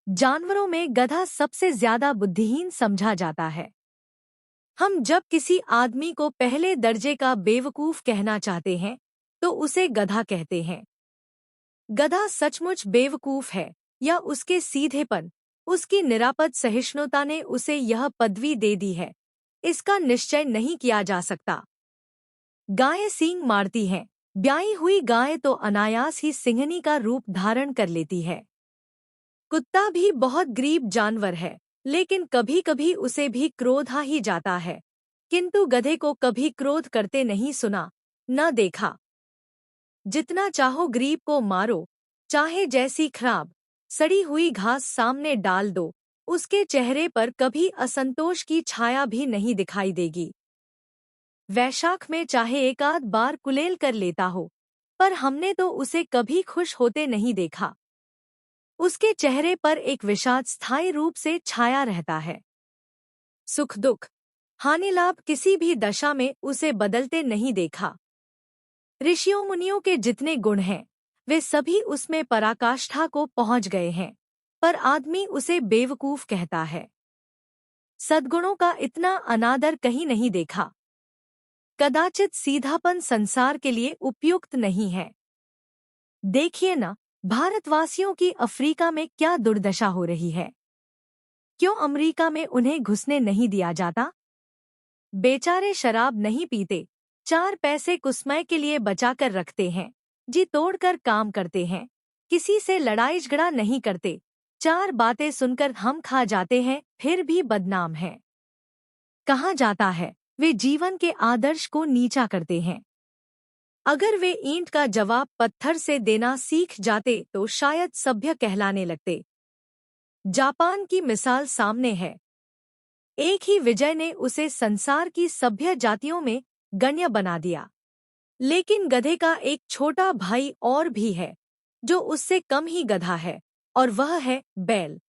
जानवरों में गधा सबसे ज्यादा बुद्धिहीन समझा जाता है। हम जब किसी आदमी को पहले दर्जे का बेवकूफ कहना चाहते हैं तो उसे गधा कहते हैं। गधा सचमुच बेवकूफ है या उसके सीधेपन, उसकी निरापद सहिष्णुता ने उसे यह पदवी दे दी है, इसका निश्चय नहीं किया जा सकता। गायें सींग मारती हैं, ब्याई हुई गाय तो अनायास ही सिंहनी का रूप धारण कर लेती है। कुत्ता भी बहुत गरीब जानवर है, लेकिन कभी कभी उसे भी क्रोध आ ही जाता है, किंतु गधे को कभी क्रोध करते नहीं सुना, न देखा। जितना चाहो गरीब को मारो, चाहे जैसी खराब सड़ी हुई घास सामने डाल दो, उसके चेहरे पर कभी असंतोष की छाया भी नहीं दिखाई देगी। वैशाख में चाहे एक आध बार कुलेल कर लेता हो, पर हमने तो उसे कभी खुश होते नहीं देखा। उसके चेहरे पर एक विषाद स्थायी रूप से छाया रहता है। सुख दुख, हानि लाभ किसी भी दशा में उसे बदलते नहीं देखा। ऋषियों मुनियों के जितने गुण हैं, वे सभी उसमें पराकाष्ठा को पहुंच गए हैं, पर आदमी उसे बेवकूफ कहता है। सद्गुणों का इतना अनादर कहीं नहीं देखा। कदाचित सीधापन संसार के लिए उपयुक्त नहीं है। देखिए न, भारतवासियों की अफ्रीका में क्या दुर्दशा हो रही है। क्यों अमेरिका में उन्हें घुसने नहीं दिया जाता? बेचारे शराब नहीं पीते, 4 पैसे कुसमय के लिए बचाकर रखते हैं, जी तोड़कर काम करते हैं, किसी से लड़ाई झगड़ा नहीं करते, 4 बातें सुनकर हम खा जाते हैं, फिर भी बदनाम हैं। कहा जाता है वे जीवन के आदर्श को नीचा करते हैं। अगर वे ईंट का जवाब पत्थर से देना सीख जाते तो शायद सभ्य कहलाने लगते। जापान की मिसाल सामने है। एक ही विजय ने उसे संसार की सभ्य जातियों में गण्य बना दिया। लेकिन गधे का एक छोटा भाई और भी है, जो उससे कम ही गधा है, और वह है बैल।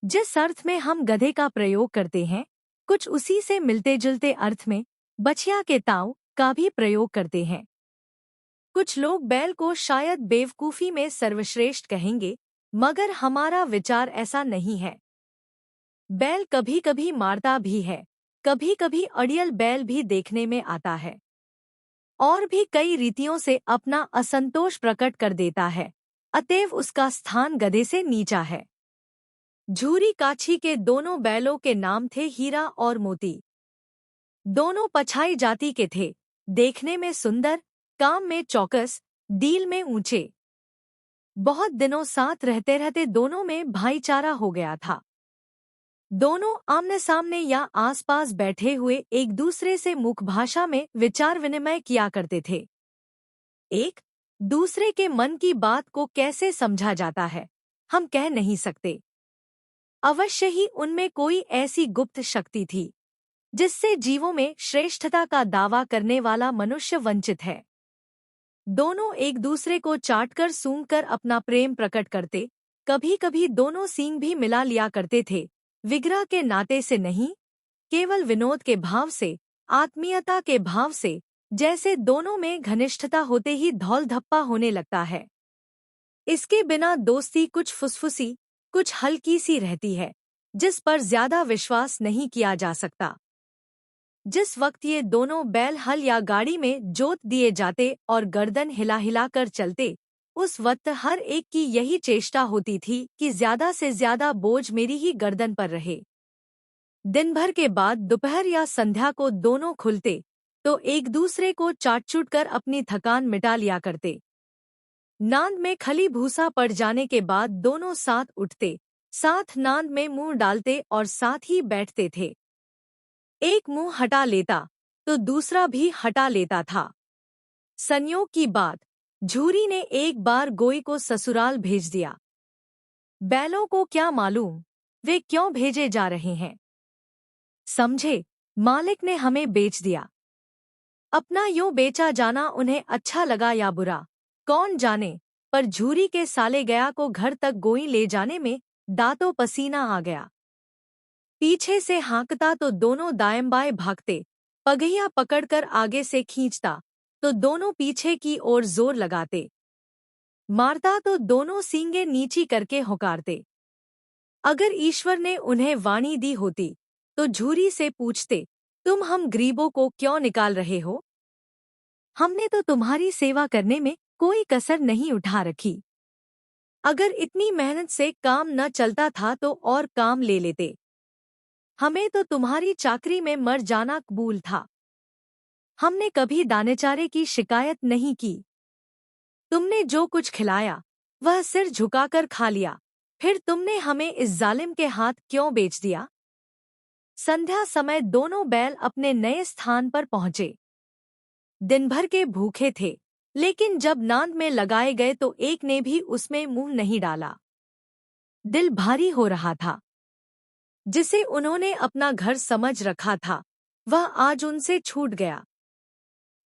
जिस अर्थ में हम गधे का प्रयोग करते हैं, कुछ उसी से मिलते जुलते अर्थ में बछिया के ताऊ का भी प्रयोग करते हैं। कुछ लोग बैल को शायद बेवकूफी में सर्वश्रेष्ठ कहेंगे, मगर हमारा विचार ऐसा नहीं है। बैल कभी कभी मारता भी है, कभी कभी अड़ियल बैल भी देखने में आता है, और भी कई रीतियों से अपना असंतोष प्रकट कर देता है, अतएव उसका स्थान गधे से नीचा है। झूरी काछी के दोनों बैलों के नाम थे हीरा और मोती। दोनों पछाई जाति के थे, देखने में सुंदर, काम में चौकस, डील में ऊंचे। बहुत दिनों साथ रहते रहते दोनों में भाईचारा हो गया था। दोनों आमने सामने या आसपास बैठे हुए एक दूसरे से मुखभाषा में विचार विनिमय किया करते थे। एक दूसरे के मन की बात को कैसे समझा जाता है, हम कह नहीं सकते। अवश्य ही उनमें कोई ऐसी गुप्त शक्ति थी, जिससे जीवों में श्रेष्ठता का दावा करने वाला मनुष्य वंचित है। दोनों एक दूसरे को चाटकर सूंघकर अपना प्रेम प्रकट करते, कभी कभी दोनों सींग भी मिला लिया करते थे, विग्रह के नाते से नहीं, केवल विनोद के भाव से, आत्मीयता के भाव से, जैसे दोनों में घनिष्ठता होते ही धौल धप्पा होने लगता है। इसके बिना दोस्ती कुछ फुसफुसी, कुछ हल्की सी रहती है, जिस पर ज्यादा विश्वास नहीं किया जा सकता। जिस वक्त ये दोनों बैल हल या गाड़ी में जोत दिए जाते और गर्दन हिला हिला कर चलते, उस वक्त हर एक की यही चेष्टा होती थी कि ज्यादा से ज्यादा बोझ मेरी ही गर्दन पर रहे। दिन भर के बाद दोपहर या संध्या को दोनों खुलते तो एक दूसरे को चाट-चूट कर अपनी थकान मिटा लिया करते। नांद में खली भूसा पड़ जाने के बाद दोनों साथ उठते, साथ नांद में मुंह डालते और साथ ही बैठते थे। एक मुंह हटा लेता तो दूसरा भी हटा लेता था। संयोग की बात, झूरी ने एक बार गोई को ससुराल भेज दिया। बैलों को क्या मालूम वे क्यों भेजे जा रहे हैं। समझे, मालिक ने हमें बेच दिया। अपना यूं बेचा जाना उन्हें अच्छा लगा या बुरा, कौन जाने, पर झूरी के साले गया को घर तक गोई ले जाने में दांतों पसीना आ गया। पीछे से हाँकता तो दोनों दाएं बाएं भागते, पगहिया पकड़कर आगे से खींचता तो दोनों पीछे की ओर जोर लगाते, मारता तो दोनों सींगे नीची करके हुकारते। अगर ईश्वर ने उन्हें वाणी दी होती तो झूरी से पूछते, तुम हम गरीबों को क्यों निकाल रहे हो? हमने तो तुम्हारी सेवा करने में कोई कसर नहीं उठा रखी। अगर इतनी मेहनत से काम न चलता था तो और काम ले लेते। हमें तो तुम्हारी चाकरी में मर जाना कबूल था। हमने कभी दानेचारे की शिकायत नहीं की। तुमने जो कुछ खिलाया वह सिर झुकाकर खा लिया, फिर तुमने हमें इस जालिम के हाथ क्यों बेच दिया? संध्या समय दोनों बैल अपने नए स्थान पर पहुंचे। दिन भर के भूखे थे, लेकिन जब नांद में लगाए गए तो एक ने भी उसमें मुंह नहीं डाला। दिल भारी हो रहा था। जिसे उन्होंने अपना घर समझ रखा था वह आज उनसे छूट गया।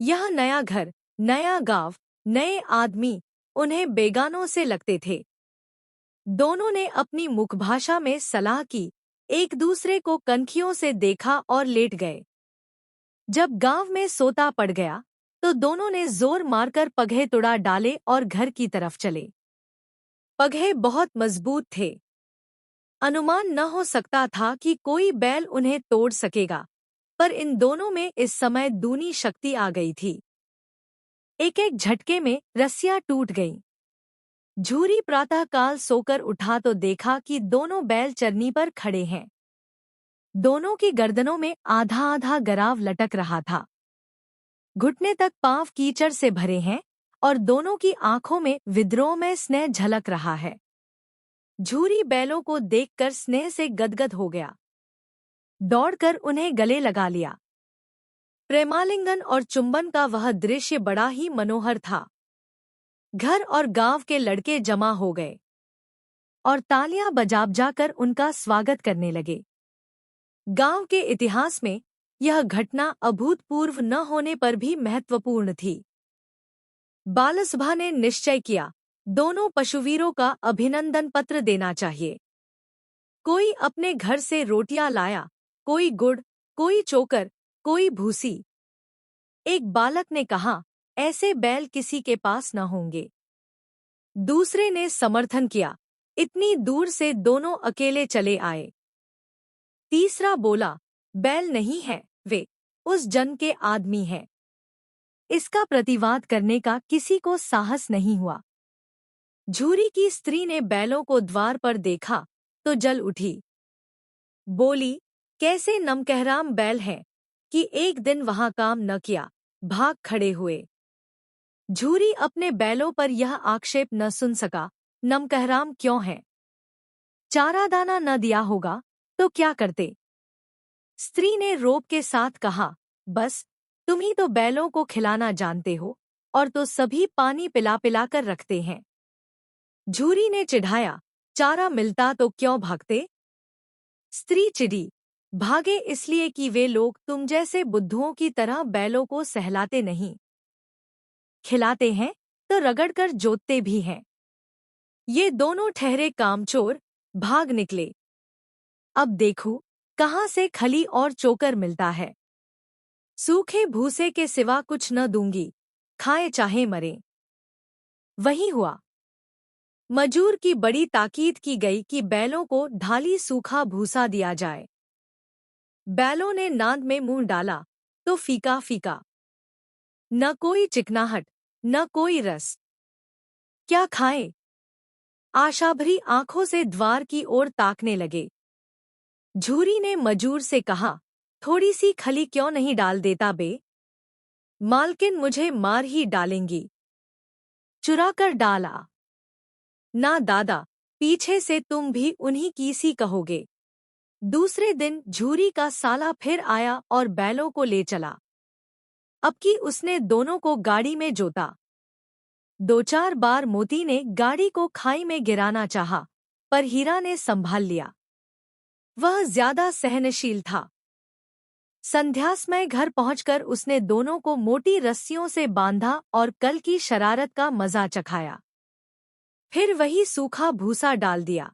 यह नया घर, नया गांव, नए आदमी उन्हें बेगानों से लगते थे। दोनों ने अपनी मुखभाषा में सलाह की, एक दूसरे को कनखियों से देखा और लेट गए। जब गांव में सोता पड़ गया तो दोनों ने जोर मारकर पगहे तुड़ा डाले और घर की तरफ चले। पगहे बहुत मजबूत थे। अनुमान न हो सकता था कि कोई बैल उन्हें तोड़ सकेगा, पर इन दोनों में इस समय दूनी शक्ति आ गई थी। एक एक झटके में रस्सियां टूट गईं। झूरी प्रातःकाल सोकर उठा तो देखा कि दोनों बैल चरनी पर खड़े हैं। दोनों की गर्दनों में आधा आधा गराव लटक रहा था। घुटने तक पांव कीचड़ से भरे हैं और दोनों की आंखों में विद्रोह में स्नेह झलक रहा है। झूरी बैलों को देखकर स्नेह से गदगद हो गया। दौड़कर उन्हें गले लगा लिया। प्रेमालिंगन और चुंबन का वह दृश्य बड़ा ही मनोहर था। घर और गांव के लड़के जमा हो गए और तालियां बजा-बजाकर उनका स्वागत करने लगे। गांव के इतिहास में यह घटना अभूतपूर्व न होने पर भी महत्वपूर्ण थी। बालसभा ने निश्चय किया, दोनों पशुवीरों का अभिनंदन पत्र देना चाहिए। कोई अपने घर से रोटियां लाया, कोई गुड़, कोई चोकर, कोई भूसी। एक बालक ने कहा, ऐसे बैल किसी के पास न होंगे। दूसरे ने समर्थन किया, इतनी दूर से दोनों अकेले चले आए। तीसरा बोला, बैल नहीं है, वे उस जन के आदमी हैं। इसका प्रतिवाद करने का किसी को साहस नहीं हुआ। झूरी की स्त्री ने बैलों को द्वार पर देखा तो जल उठी। बोली, कैसे नमकहराम बैल हैं कि एक दिन वहां काम न किया, भाग खड़े हुए। झूरी अपने बैलों पर यह आक्षेप न सुन सका, नमकहराम क्यों हैं? चारा दाना न दिया होगा तो क्या करते? स्त्री ने रोब के साथ कहा, बस तुम ही तो बैलों को खिलाना जानते हो और तो सभी पानी पिला पिला कर रखते हैं। झूरी ने चिढ़ाया, चारा मिलता तो क्यों भागते? स्त्री चिढ़ी, भागे इसलिए कि वे लोग तुम जैसे बुद्धुओं की तरह बैलों को सहलाते नहीं। खिलाते हैं तो रगड़कर जोतते भी हैं। ये दोनों ठहरे कामचोर भाग निकले। अब देखो कहाँ से खली और चोकर मिलता है। सूखे भूसे के सिवा कुछ न दूंगी, खाए चाहे मरे। वही हुआ। मजूर की बड़ी ताकीद की गई कि बैलों को ढाली सूखा भूसा दिया जाए। बैलों ने नांद में मुंह डाला तो फीका फीका, न कोई चिकनाहट, न कोई रस। क्या खाए? आशाभरी आंखों से द्वार की ओर ताकने लगे। झूरी ने मजूर से कहा, थोड़ी सी खली क्यों नहीं डाल देता बे? मालकिन मुझे मार ही डालेंगी। चुराकर डाला। ना दादा, पीछे से तुम भी उन्हीं की सी कहोगे। दूसरे दिन झूरी का साला फिर आया और बैलों को ले चला। अब की उसने दोनों को गाड़ी में जोता। दो चार बार मोती ने गाड़ी को खाई में गिराना चाहा, पर हीरा ने संभाल लिया। वह ज्यादा सहनशील था। संध्यासमय घर पहुंचकर उसने दोनों को मोटी रस्सियों से बांधा और कल की शरारत का मजा चखाया। फिर वही सूखा भूसा डाल दिया।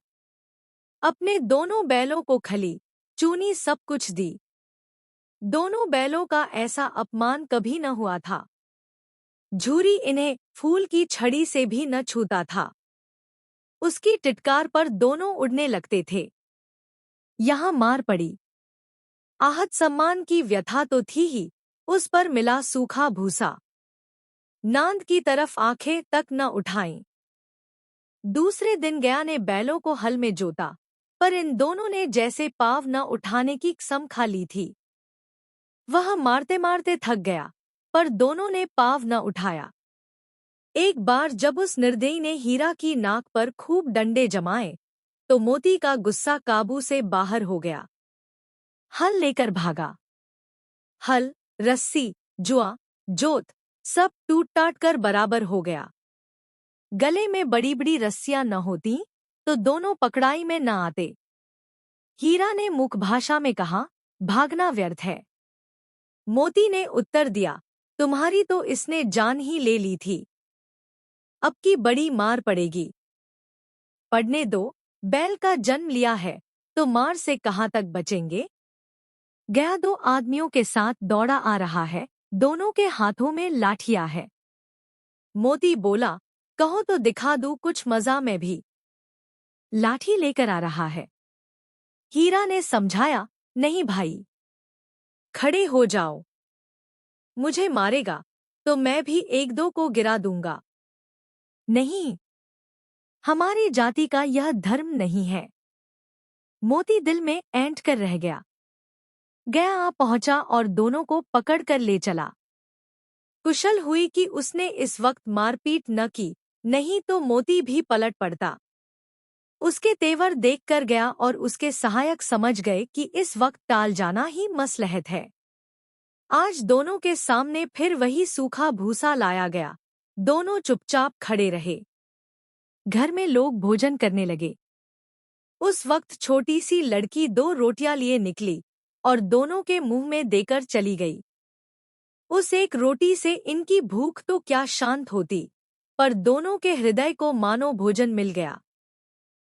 अपने दोनों बैलों को खली, चूनी सब कुछ दी। दोनों बैलों का ऐसा अपमान कभी न हुआ था। झूरी इन्हें फूल की छड़ी से भी न छूता था। उसकी टिटकार पर दोनों उड़ने लगते थे। यहाँ मार पड़ी। आहत सम्मान की व्यथा तो थी ही, उस पर मिला सूखा भूसा। नांद की तरफ आंखें तक न उठाईं। दूसरे दिन गया ने बैलों को हल में जोता, पर इन दोनों ने जैसे पाँव न उठाने की कसम खा ली थी। वह मारते मारते थक गया, पर दोनों ने पाँव न उठाया। एक बार जब उस निर्दयी ने हीरा की नाक पर खूब डंडे जमाए, तो मोती का गुस्सा काबू से बाहर हो गया। हल लेकर भागा। हल, रस्सी, जुआ, जोत सब टूट टाट कर बराबर हो गया। गले में बड़ी बड़ी रस्सियां न होती तो दोनों पकड़ाई में न आते। हीरा ने मुख भाषा में कहा, भागना व्यर्थ है। मोती ने उत्तर दिया, तुम्हारी तो इसने जान ही ले ली थी। अब की बड़ी मार पड़ेगी। पढ़ने दो, बैल का जन्म लिया है तो मार से कहाँ तक बचेंगे। गया दो आदमियों के साथ दौड़ा आ रहा है, दोनों के हाथों में लाठियां है। मोती बोला, कहो तो दिखा दूं कुछ मजा मैं भी। लाठी लेकर आ रहा है। हीरा ने समझाया, नहीं भाई, खड़े हो जाओ। मुझे मारेगा तो मैं भी एक दो को गिरा दूंगा। नहीं, हमारी जाति का यह धर्म नहीं है। मोती दिल में ऐंठ कर रह गया। गया आ पहुंचा और दोनों को पकड़ कर ले चला। कुशल हुई कि उसने इस वक्त मारपीट न की, नहीं तो मोती भी पलट पड़ता। उसके तेवर देखकर गया और उसके सहायक समझ गए कि इस वक्त टाल जाना ही मसलहत है। आज दोनों के सामने फिर वही सूखा भूसा लाया गया। दोनों चुपचाप खड़े रहे। घर में लोग भोजन करने लगे। उस वक्त छोटी सी लड़की 2 रोटियां लिए निकली और दोनों के मुंह में देकर चली गई। उस एक रोटी से इनकी भूख तो क्या शांत होती, पर दोनों के हृदय को मानो भोजन मिल गया।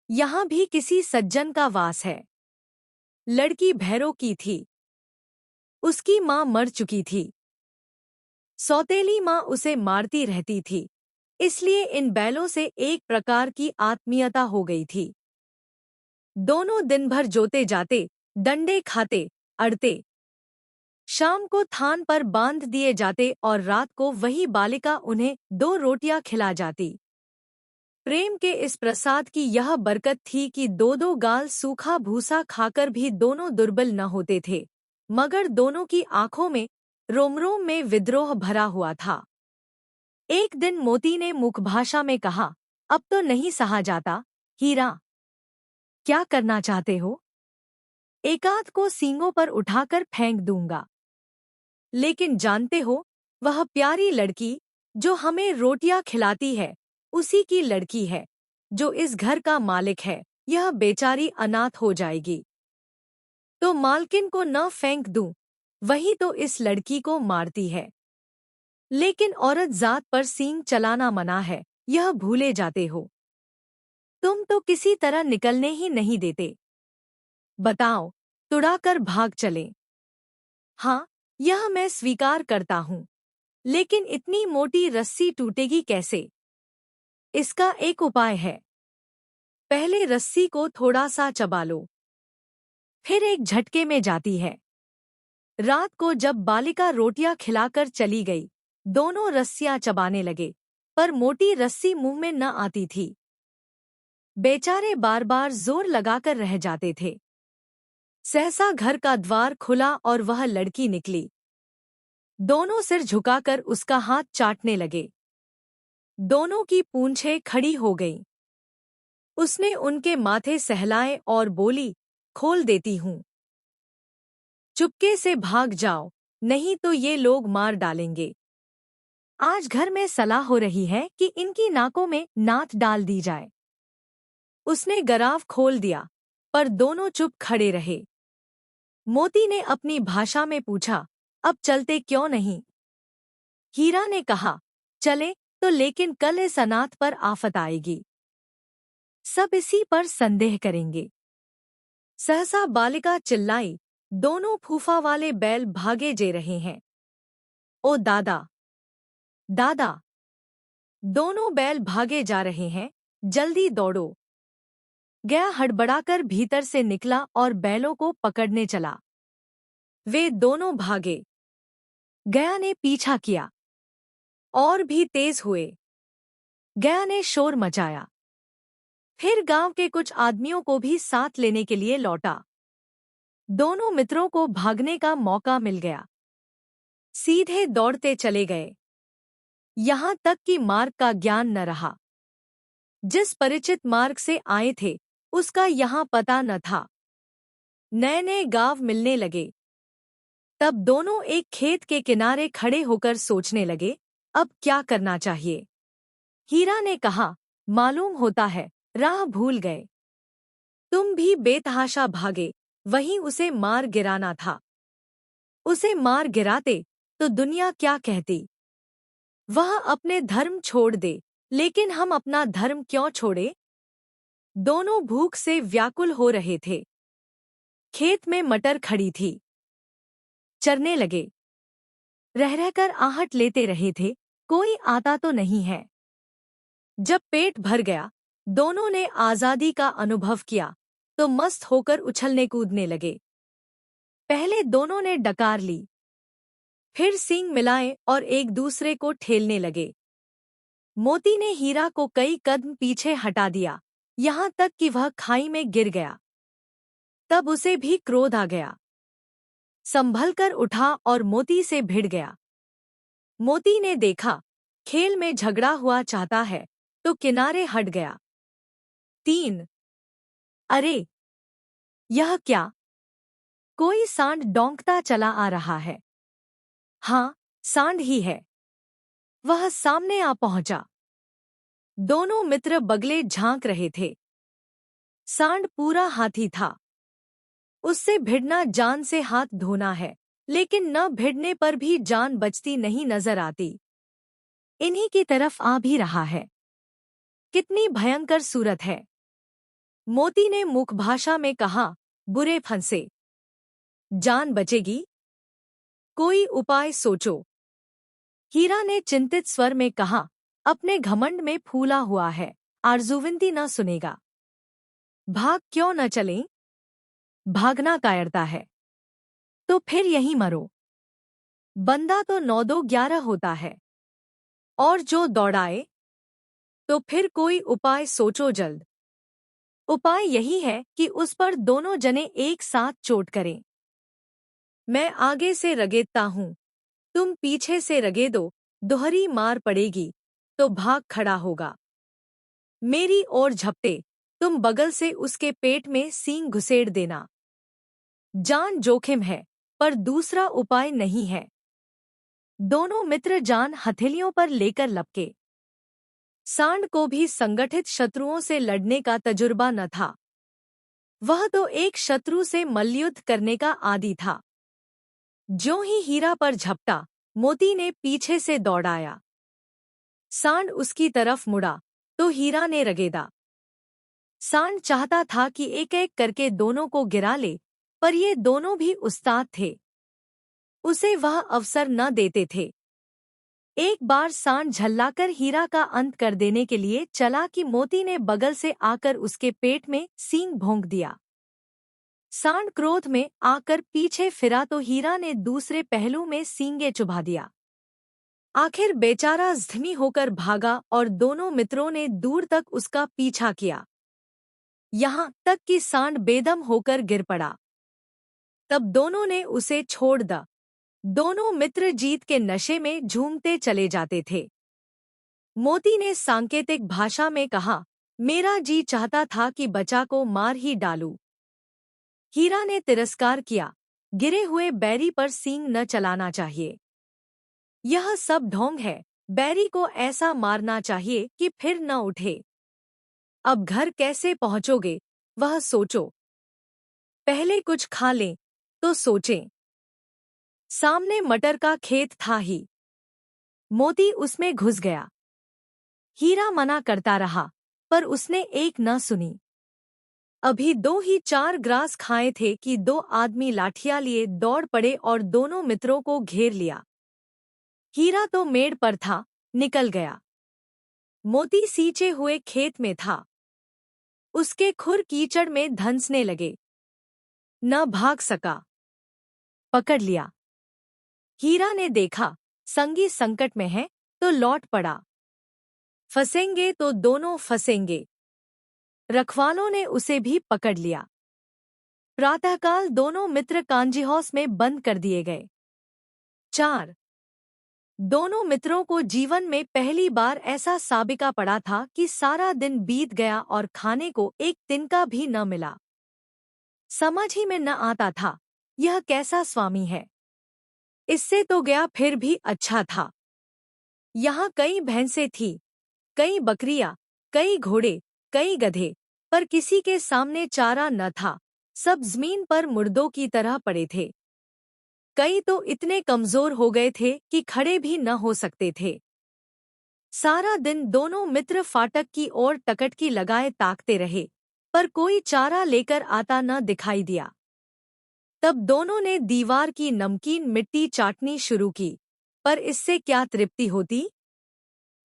यहाँ भी किसी सज्जन का वास है। लड़की भैरों की थी। उसकी माँ मर चुकी थी। सौतेली माँ उसे मारती रहती थी, इसलिए इन बैलों से एक प्रकार की आत्मीयता हो गई थी। दोनों दिन भर जोते जाते, डंडे खाते, अड़ते। शाम को थान पर बांध दिए जाते और रात को वही बालिका उन्हें 2 रोटियां खिला जाती। प्रेम के इस प्रसाद की यह बरकत थी कि 2-2 गाल सूखा भूसा खाकर भी दोनों दुर्बल न होते थे, मगर दोनों की आंखों में रोम रोम में विद्रोह भरा हुआ था। एक दिन मोती ने मुखभाषा में कहा, अब तो नहीं सहा जाता। हीरा, क्या करना चाहते हो? एकाध को सींगों पर उठाकर फेंक दूंगा। लेकिन जानते हो, वह प्यारी लड़की जो हमें रोटियां खिलाती है, उसी की लड़की है, जो इस घर का मालिक है। यह बेचारी अनाथ हो जाएगी। तो मालकिन को न फेंक दूं, वही तो इस लड़की को मारती है। लेकिन औरत जात पर सींग चलाना मना है, यह भूले जाते हो। तुम तो किसी तरह निकलने ही नहीं देते। बताओ, तुड़ाकर भाग चले। हाँ, यह मैं स्वीकार करता हूँ, लेकिन इतनी मोटी रस्सी टूटेगी कैसे? इसका एक उपाय है। पहले रस्सी को थोड़ा सा चबा लो, फिर एक झटके में जाती है। रात को जब बालिका रोटियां खिलाकर चली गई, दोनों रस्सियां चबाने लगे, पर मोटी रस्सी मुंह में न आती थी। बेचारे बार बार जोर लगाकर रह जाते थे। सहसा घर का द्वार खुला और वह लड़की निकली। दोनों सिर झुकाकर उसका हाथ चाटने लगे। दोनों की पूंछें खड़ी हो गईं। उसने उनके माथे सहलाए और बोली, खोल देती हूँ। चुपके से भाग जाओ, नहीं तो ये लोग मार डालेंगे। आज घर में सलाह हो रही है कि इनकी नाकों में नाथ डाल दी जाए। उसने गराव खोल दिया, पर दोनों चुप खड़े रहे। मोती ने अपनी भाषा में पूछा, अब चलते क्यों नहीं? हीरा ने कहा, चले तो, लेकिन कल इस अनाथ पर आफत आएगी। सब इसी पर संदेह करेंगे। सहसा बालिका चिल्लाई, दोनों फूफा वाले बैल भागे जे रहे हैं। ओ दादा, दादा! दोनों बैल भागे जा रहे हैं, जल्दी दौड़ो। गया हड़बड़ाकर भीतर से निकला और बैलों को पकड़ने चला। वे दोनों भागे। गया ने पीछा किया। और भी तेज हुए। गया ने शोर मचाया। फिर गांव के कुछ आदमियों को भी साथ लेने के लिए लौटा। दोनों मित्रों को भागने का मौका मिल गया। सीधे दौड़ते चले गए। यहां तक कि मार्ग का ज्ञान न रहा। जिस परिचित मार्ग से आए थे उसका यहां पता न था। नए नए गांव मिलने लगे। तब दोनों एक खेत के किनारे खड़े होकर सोचने लगे, अब क्या करना चाहिए। हीरा ने कहा, मालूम होता है राह भूल गए। तुम भी बेतहाशा भागे, वहीं उसे मार गिराना था। उसे मार गिराते तो दुनिया क्या कहती। वह अपने धर्म छोड़ दे, लेकिन हम अपना धर्म क्यों छोड़े। दोनों भूख से व्याकुल हो रहे थे। खेत में मटर खड़ी थी। चरने लगे। रह रहकर आहट लेते रहे थे, कोई आता तो नहीं है। जब पेट भर गया, दोनों ने आजादी का अनुभव किया तो मस्त होकर उछलने कूदने लगे। पहले दोनों ने डकार ली, फिर सींग मिलाए और एक दूसरे को ठेलने लगे। मोती ने हीरा को कई कदम पीछे हटा दिया, यहाँ तक कि वह खाई में गिर गया। तब उसे भी क्रोध आ गया। संभलकर उठा और मोती से भिड़ गया। मोती ने देखा खेल में झगड़ा हुआ चाहता है तो किनारे हट गया। 3 अरे, यह क्या। कोई सांड डौंकता चला आ रहा है। हाँ, सांड ही है। वह सामने आ पहुंचा। दोनों मित्र बगले झांक रहे थे। सांड पूरा हाथी था। उससे भिड़ना जान से हाथ धोना है, लेकिन न भिड़ने पर भी जान बचती नहीं नजर आती। इन्हीं की तरफ आ भी रहा है। कितनी भयंकर सूरत है। मोती ने मुखभाषा में कहा, बुरे फंसे। जान बचेगी? कोई उपाय सोचो। हीरा ने चिंतित स्वर में कहा, अपने घमंड में फूला हुआ है, आरजुविंती न सुनेगा। भाग क्यों न चलें? भागना कायरता है। तो फिर यहीं मरो। बंदा तो 9-2-11 होता है। और जो दौड़ाए? तो फिर कोई उपाय सोचो जल्द। उपाय यही है कि उस पर दोनों जने एक साथ चोट करें। मैं आगे से रगेदता हूं, तुम पीछे से रगेदो, दोहरी मार पड़ेगी तो भाग खड़ा होगा। मेरी ओर झपटे, तुम बगल से उसके पेट में सींग घुसेड़ देना। जान जोखिम है, पर दूसरा उपाय नहीं है। दोनों मित्र जान हथेलियों पर लेकर लपके। सांड को भी संगठित शत्रुओं से लड़ने का तजुर्बा न था। वह तो एक शत्रु से मल्लयुद्ध करने का आदी था। ज्यों ही हीरा पर झपटा, मोती ने पीछे से दौड़ाया। सांड उसकी तरफ मुड़ा तो हीरा ने रगेदा। सांड चाहता था कि एक एक करके दोनों को गिरा ले, पर ये दोनों भी उस्ताद थे। उसे वह अवसर न देते थे। एक बार सांड झल्लाकर हीरा का अंत कर देने के लिए चला कि मोती ने बगल से आकर उसके पेट में सींग भोंक दिया। सांड क्रोध में आकर पीछे फिरा तो हीरा ने दूसरे पहलू में सींगे चुभा दिया। आखिर बेचारा धीमी होकर भागा और दोनों मित्रों ने दूर तक उसका पीछा किया, यहाँ तक कि सांड बेदम होकर गिर पड़ा। तब दोनों ने उसे छोड़ दा। दोनों मित्र जीत के नशे में झूमते चले जाते थे। मोती ने सांकेतिक भाषा में कहा, मेरा जी चाहता था कि बचा को मार ही डालूं। हीरा ने तिरस्कार किया, गिरे हुए बैरी पर सींग न चलाना चाहिए। यह सब ढोंग है, बैरी को ऐसा मारना चाहिए कि फिर न उठे। अब घर कैसे पहुंचोगे, वह सोचो। पहले कुछ खा लें, तो सोचें। सामने मटर का खेत था ही। मोती उसमें घुस गया। हीरा मना करता रहा, पर उसने एक न सुनी। अभी 2 ही 4 ग्रास खाए थे कि 2 आदमी लाठियां लिए दौड़ पड़े और दोनों मित्रों को घेर लिया। हीरा तो मेड़ पर था, निकल गया। मोती सींचे हुए खेत में था। उसके खुर कीचड़ में धंसने लगे। न भाग सका। पकड़ लिया। हीरा ने देखा संगी संकट में है तो लौट पड़ा। फंसेंगे तो दोनों फंसेंगे। रखवालों ने उसे भी पकड़ लिया। प्रातःकाल दोनों मित्र कांजीहौस में बंद कर दिए गए। 4 दोनों मित्रों को जीवन में पहली बार ऐसा साबिका पड़ा था कि सारा दिन बीत गया और खाने को एक तिनका भी न मिला। समझ ही में न आता था यह कैसा स्वामी है। इससे तो गया फिर भी अच्छा था। यहाँ कई भैंसें थी, कई बकरियां, कई घोड़े, कई गधे, पर किसी के सामने चारा न था। सब जमीन पर मुर्दों की तरह पड़े थे। कई तो इतने कमजोर हो गए थे कि खड़े भी न हो सकते थे। सारा दिन दोनों मित्र फाटक की ओर टकटकी लगाए ताकते रहे, पर कोई चारा लेकर आता न दिखाई दिया। तब दोनों ने दीवार की नमकीन मिट्टी चाटनी शुरू की, पर इससे क्या तृप्ति होती।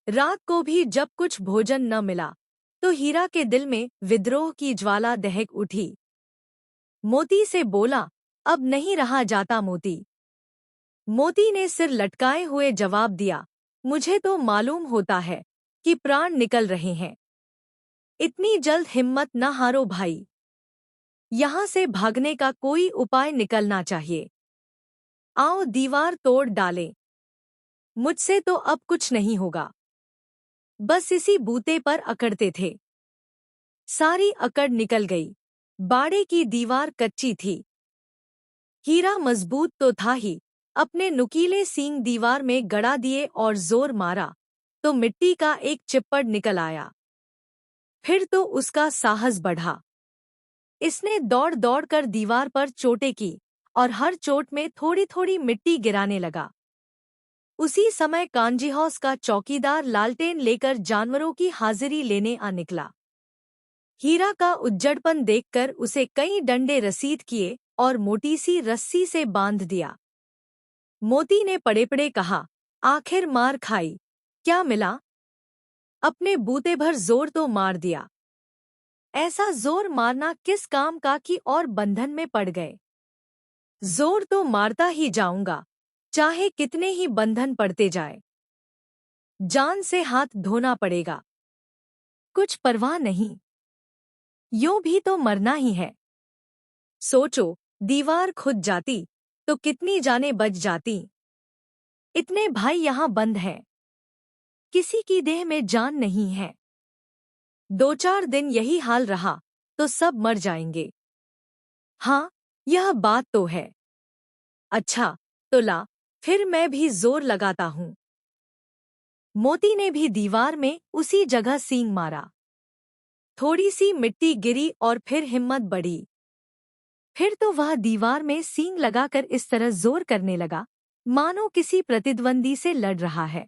रात को भी जब कुछ भोजन न मिला तो हीरा के दिल में विद्रोह की ज्वाला दहक उठी। मोती से बोला, अब नहीं रहा जाता मोती। मोती ने सिर लटकाए हुए जवाब दिया, मुझे तो मालूम होता है कि प्राण निकल रहे हैं। इतनी जल्द हिम्मत न हारो भाई। यहाँ से भागने का कोई उपाय निकलना चाहिए। आओ दीवार तोड़ डालें। मुझसे तो अब कुछ नहीं होगा। बस इसी बूते पर अकड़ते थे। सारी अकड़ निकल गई। बाड़े की दीवार कच्ची थी। हीरा मजबूत तो था ही, अपने नुकीले सींग दीवार में गड़ा दिए और जोर मारा तो मिट्टी का एक चिप्पड़ निकल आया। फिर तो उसका साहस बढ़ा। इसने दौड़ दौड़ कर दीवार पर चोटें की और हर चोट में थोड़ी थोड़ी मिट्टी गिराने लगा। उसी समय कांजीहौस का चौकीदार लालटेन लेकर जानवरों की हाजिरी लेने आ निकला। हीरा का उज्जड़पन देखकर उसे कई डंडे रसीद किए और मोटी सी रस्सी से बांध दिया। मोती ने पड़े पड़े कहा, आखिर मार खाई, क्या मिला। अपने बूते भर जोर तो मार दिया। ऐसा जोर मारना किस काम का कि और बंधन में पड़ गए। जोर तो मारता ही जाऊंगा, चाहे कितने ही बंधन पड़ते जाए। जान से हाथ धोना पड़ेगा। कुछ परवाह नहीं, यूं भी तो मरना ही है। सोचो, दीवार खुद जाती तो कितनी जानें बच जाती। इतने भाई यहाँ बंद हैं, किसी की देह में जान नहीं है। 2-4 दिन यही हाल रहा तो सब मर जाएंगे। हाँ, यह बात तो है। अच्छा, तो ला, फिर मैं भी जोर लगाता हूँ। मोती ने भी दीवार में उसी जगह सींग मारा। थोड़ी सी मिट्टी गिरी और फिर हिम्मत बढ़ी। फिर तो वह दीवार में सींग लगाकर इस तरह जोर करने लगा मानो किसी प्रतिद्वंदी से लड़ रहा है।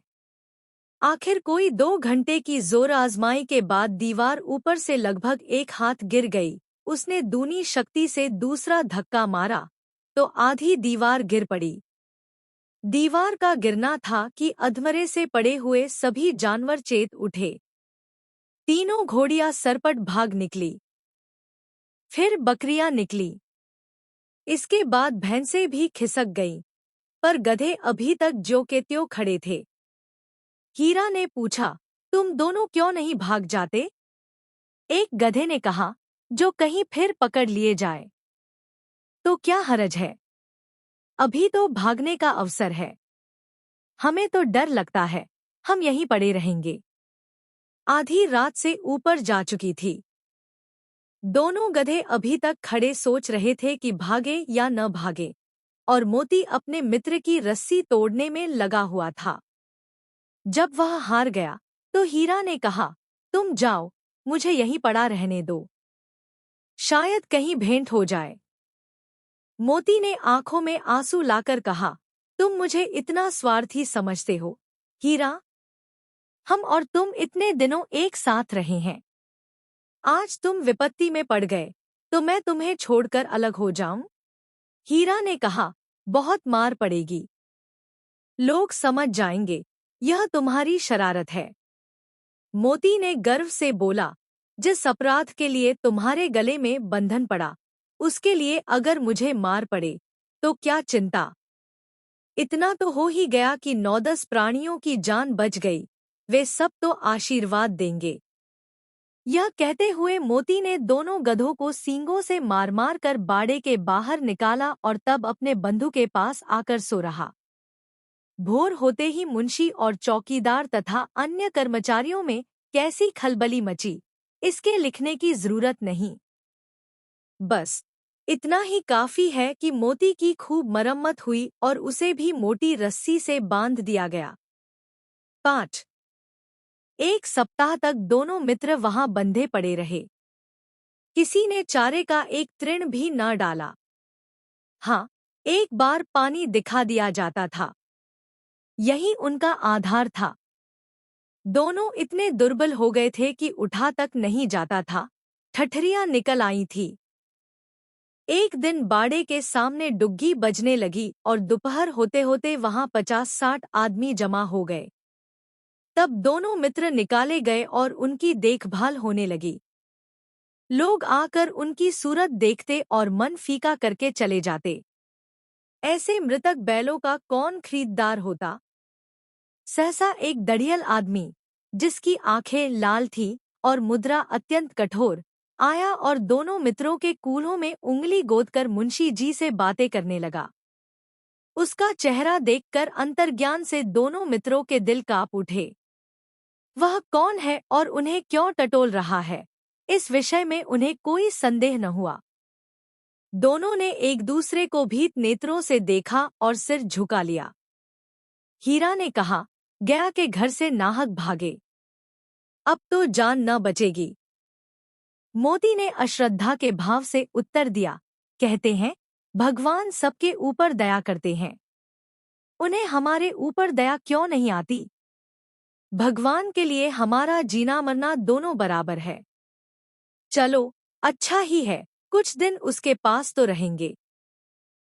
आखिर कोई 2 घंटे की जोर आजमाई के बाद दीवार ऊपर से लगभग 1 हाथ गिर गई। उसने दूनी शक्ति से दूसरा धक्का मारा तो आधी दीवार गिर पड़ी। दीवार का गिरना था कि अधमरे से पड़े हुए सभी जानवर चेत उठे। तीनों घोड़ियां सरपट भाग निकली। फिर बकरियां निकली। इसके बाद भैंसें भी खिसक गईं, पर गधे अभी तक ज्यों के त्यों खड़े थे। हीरा ने पूछा, तुम दोनों क्यों नहीं भाग जाते? एक गधे ने कहा, जो कहीं फिर पकड़ लिए जाए तो क्या हरज है, अभी तो भागने का अवसर है। हमें तो डर लगता है, हम यहीं पड़े रहेंगे। आधी रात से ऊपर जा चुकी थी। दोनों गधे अभी तक खड़े सोच रहे थे कि भागे या न भागे, और मोती अपने मित्र की रस्सी तोड़ने में लगा हुआ था। जब वह हार गया तो हीरा ने कहा, तुम जाओ, मुझे यहीं पड़ा रहने दो, शायद कहीं भेंट हो जाए। मोती ने आंखों में आंसू लाकर कहा, तुम मुझे इतना स्वार्थी समझते हो हीरा? हम और तुम इतने दिनों एक साथ रहे हैं। आज तुम विपत्ति में पड़ गए तो मैं तुम्हें छोड़कर अलग हो जाऊं? हीरा ने कहा, बहुत मार पड़ेगी। लोग समझ जाएंगे यह तुम्हारी शरारत है। मोती ने गर्व से बोला, जिस अपराध के लिए तुम्हारे गले में बंधन पड़ा, उसके लिए अगर मुझे मार पड़े तो क्या चिंता। इतना तो हो ही गया कि 9-10 प्राणियों की जान बच गई, वे सब तो आशीर्वाद देंगे। यह कहते हुए मोती ने दोनों गधों को सींगों से मार मार कर बाड़े के बाहर निकाला और तब अपने बंधु के पास आकर सो रहा। भोर होते ही मुंशी और चौकीदार तथा अन्य कर्मचारियों में कैसी खलबली मची, इसके लिखने की जरूरत नहीं। बस इतना ही काफी है कि मोती की खूब मरम्मत हुई और उसे भी मोटी रस्सी से बांध दिया गया। 5 एक सप्ताह तक दोनों मित्र वहां बंधे पड़े रहे। किसी ने चारे का एक तृण भी न डाला। हाँ, एक बार पानी दिखा दिया जाता था, यही उनका आधार था। दोनों इतने दुर्बल हो गए थे कि उठा तक नहीं जाता था, ठठरियां निकल आई थी। एक दिन बाड़े के सामने डुग्गी बजने लगी और दोपहर होते होते वहां 50-60 आदमी जमा हो गए। तब दोनों मित्र निकाले गए और उनकी देखभाल होने लगी। लोग आकर उनकी सूरत देखते और मन फीका करके चले जाते। ऐसे मृतक बैलों का कौन खरीददार होता। सहसा एक दढ़ियल आदमी, जिसकी आंखें लाल थीं और मुद्रा अत्यंत कठोर, आया और दोनों मित्रों के कूल्हों में उंगली गोदकर मुंशी जी से बातें करने लगा। उसका चेहरा देखकर अंतर्ज्ञान से दोनों मित्रों के दिल कांप उठे। वह कौन है और उन्हें क्यों टटोल रहा है, इस विषय में उन्हें कोई संदेह न हुआ। दोनों ने एक दूसरे को भीत नेत्रों से देखा और सिर झुका लिया। हीरा ने कहा, गया के घर से नाहक भागे, अब तो जान न बचेगी। मोती ने अश्रद्धा के भाव से उत्तर दिया, कहते हैं भगवान सबके ऊपर दया करते हैं, उन्हें हमारे ऊपर दया क्यों नहीं आती। भगवान के लिए हमारा जीना मरना दोनों बराबर है। चलो, अच्छा ही है, कुछ दिन उसके पास तो रहेंगे।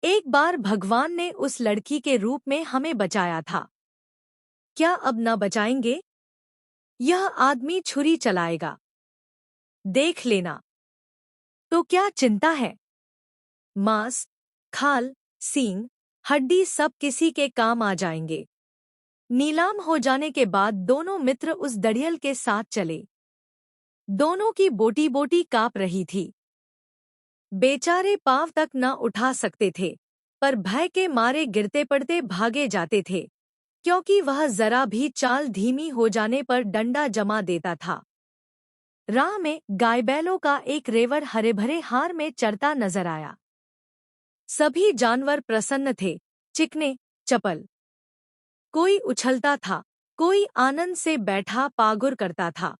एक बार भगवान ने उस लड़की के रूप में हमें बचाया था, क्या अब न बचाएंगे। यह आदमी छुरी चलाएगा, देख लेना। तो क्या चिंता है। मांस, खाल, सींग, हड्डी सब किसी के काम आ जाएंगे। नीलाम हो जाने के बाद दोनों मित्र उस दड़ियल के साथ चले। दोनों की बोटी बोटी कांप रही थी। बेचारे पांव तक न उठा सकते थे, पर भय के मारे गिरते पड़ते भागे जाते थे, क्योंकि वह जरा भी चाल धीमी हो जाने पर डंडा जमा देता था। राह में गाय बैलों का एक रेवड़ हरे भरे हार में चरता नजर आया। सभी जानवर प्रसन्न थे, चिकने, चपल। कोई उछलता था, कोई आनंद से बैठा पागुर करता था।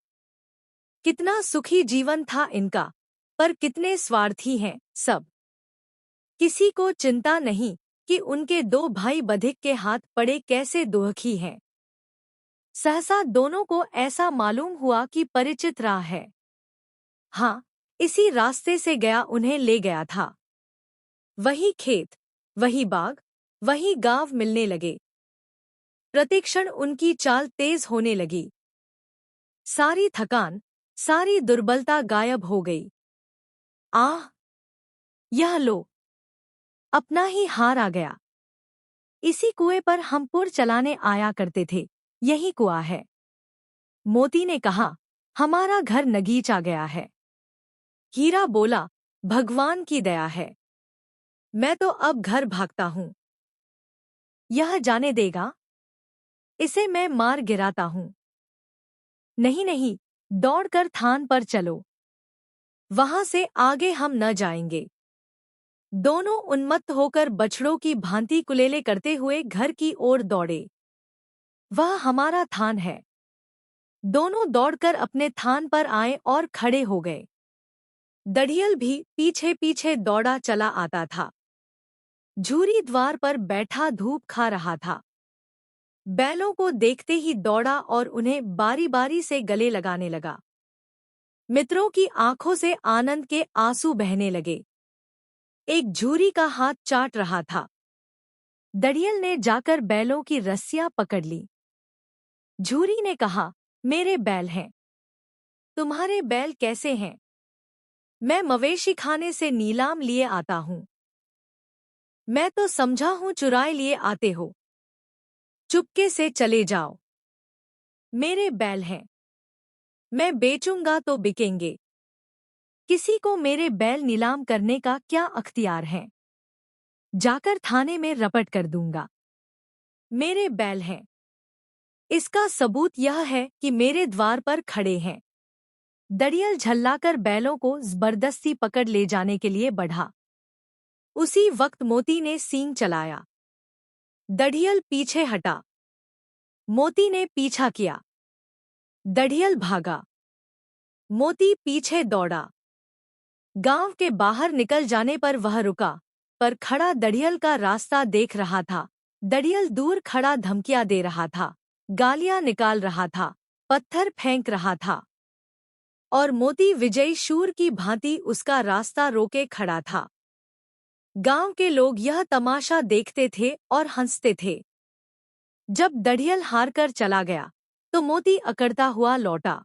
कितना सुखी जीवन था इनका, पर कितने स्वार्थी हैं सब। किसी को चिंता नहीं कि उनके 2 भाई बधिक के हाथ पड़े कैसे दुखी हैं। सहसा दोनों को ऐसा मालूम हुआ कि परिचित राह है। हाँ, इसी रास्ते से गया उन्हें ले गया था। वही खेत, वही बाग, वही गांव मिलने लगे। प्रतिक्षण उनकी चाल तेज होने लगी। सारी थकान, सारी दुर्बलता गायब हो गई। आह! यह लो, अपना ही हार आ गया। इसी कुएं पर हम पुर चलाने आया करते थे, यही कुआं है। मोती ने कहा, हमारा घर नगीच आ गया है। हीरा बोला, भगवान की दया है, मैं तो अब घर भागता हूँ। यह जाने देगा, इसे मैं मार गिराता हूँ। नहीं नहीं, दौड़कर थान पर चलो, वहां से आगे हम न जाएंगे। दोनों उन्मत्त होकर बछड़ों की भांति कुलेले करते हुए घर की ओर दौड़े। वह हमारा थान है। दोनों दौड़कर अपने थान पर आए और खड़े हो गए। दढ़ियल भी पीछे पीछे दौड़ा चला आता था। झूरी द्वार पर बैठा धूप खा रहा था। बैलों को देखते ही दौड़ा और उन्हें बारी बारी से गले लगाने लगा। मित्रों की आंखों से आनंद के आंसू बहने लगे। एक झूरी का हाथ चाट रहा था। दढ़ियल ने जाकर बैलों की रस्सियां पकड़ ली। झूरी ने कहा, मेरे बैल हैं। तुम्हारे बैल कैसे हैं? मैं मवेशी खाने से नीलाम लिए आता हूँ। मैं तो समझा हूँ चुराए लिए आते हो। चुपके से चले जाओ। मेरे बैल हैं। मैं बेचूंगा तो बिकेंगे। किसी को मेरे बैल नीलाम करने का क्या अख्तियार है? जाकर थाने में रपट कर दूंगा। मेरे बैल हैं। इसका सबूत यह है कि मेरे द्वार पर खड़े हैं। दड़ियल झल्लाकर बैलों को जबरदस्ती पकड़ ले जाने के लिए बढ़ा। उसी वक्त मोती ने सींग चलाया। दड़ियल पीछे हटा। मोती ने पीछा किया। दड़ियल भागा। मोती पीछे दौड़ा। गांव के बाहर निकल जाने पर वह रुका, पर खड़ा दड़ियल का रास्ता देख रहा था। दड़ियल दूर खड़ा धमकियां दे रहा था, गालियां निकाल रहा था, पत्थर फेंक रहा था, और मोती विजयी शूर की भांति उसका रास्ता रोके खड़ा था। गांव के लोग यह तमाशा देखते थे और हंसते थे। जब दड़ियल हारकर चला गया, तो मोती अकड़ता हुआ लौटा।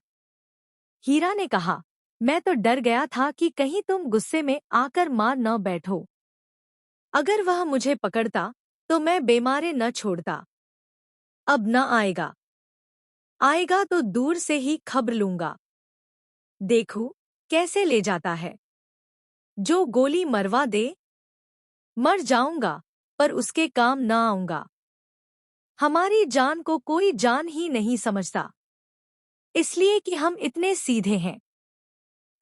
हीरा ने कहा, मैं तो डर गया था कि कहीं तुम गुस्से में आकर मार न बैठो। अगर वह मुझे पकड़ता तो मैं बेमारे न छोड़ता। अब न आएगा। आएगा तो दूर से ही खबर लूंगा। देखूं कैसे ले जाता है। जो गोली मरवा दे। मर जाऊंगा, पर उसके काम न आऊंगा। हमारी जान को कोई जान ही नहीं समझता, इसलिए कि हम इतने सीधे हैं।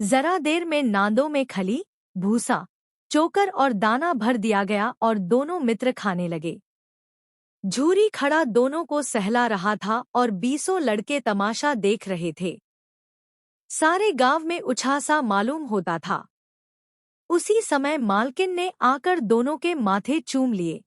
जरा देर में नांदों में खली, भूसा, चोकर और दाना भर दिया गया और दोनों मित्र खाने लगे। झूरी खड़ा दोनों को सहला रहा था और 20 लड़के तमाशा देख रहे थे। सारे गांव में उछासा मालूम होता था। उसी समय मालकिन ने आकर दोनों के माथे चूम लिए।